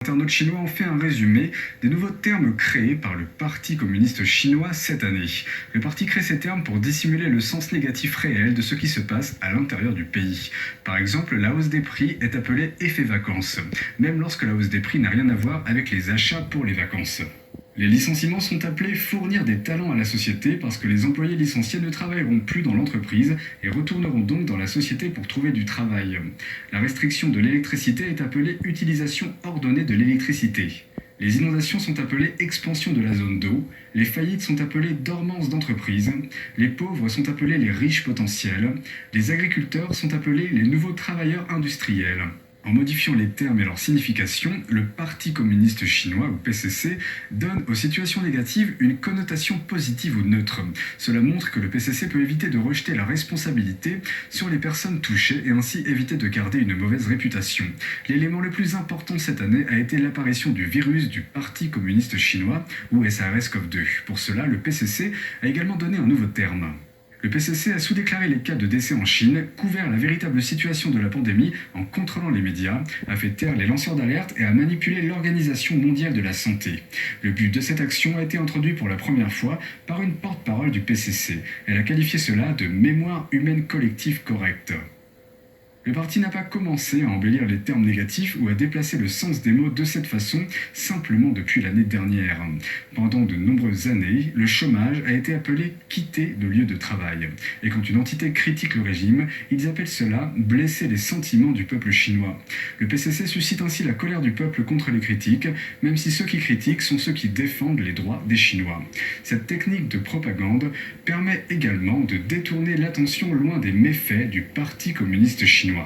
Internautes chinois ont fait un résumé des nouveaux termes créés par le Parti communiste chinois cette année. Le parti crée ces termes pour dissimuler le sens négatif réel de ce qui se passe à l'intérieur du pays. Par exemple, la hausse des prix est appelée effet vacances, même lorsque la hausse des prix n'a rien à voir avec les achats pour les vacances. Les licenciements sont appelés fournir des talents à la société parce que les employés licenciés ne travailleront plus dans l'entreprise et retourneront donc dans la société pour trouver du travail. La restriction de l'électricité est appelée utilisation ordonnée de l'électricité. Les inondations sont appelées expansion de la zone d'eau, les faillites sont appelées dormance d'entreprise, les pauvres sont appelés les riches potentiels, les agriculteurs sont appelés les nouveaux travailleurs industriels. En modifiant les termes et leur signification, le Parti communiste chinois, ou PCC, donne aux situations négatives une connotation positive ou neutre. Cela montre que le PCC peut éviter de rejeter la responsabilité sur les personnes touchées et ainsi éviter de garder une mauvaise réputation. L'élément le plus important cette année a été l'apparition du virus du Parti communiste chinois, ou SARS-CoV-2. Pour cela, le PCC a également donné un nouveau terme. Le PCC a sous-déclaré les cas de décès en Chine, couvert la véritable situation de la pandémie en contrôlant les médias, a fait taire les lanceurs d'alerte et a manipulé l'Organisation mondiale de la santé. Le but de cette action a été introduit pour la première fois par une porte-parole du PCC. Elle a qualifié cela de mémoire humaine collective correcte. Le parti n'a pas commencé à embellir les termes négatifs ou à déplacer le sens des mots de cette façon simplement depuis l'année dernière. Pendant de nombreuses années, le chômage a été appelé « quitter le lieu de travail ». Et quand une entité critique le régime, ils appellent cela « blesser les sentiments du peuple chinois ». Le PCC suscite ainsi la colère du peuple contre les critiques, même si ceux qui critiquent sont ceux qui défendent les droits des Chinois. Cette technique de propagande permet également de détourner l'attention loin des méfaits du Parti communiste chinois.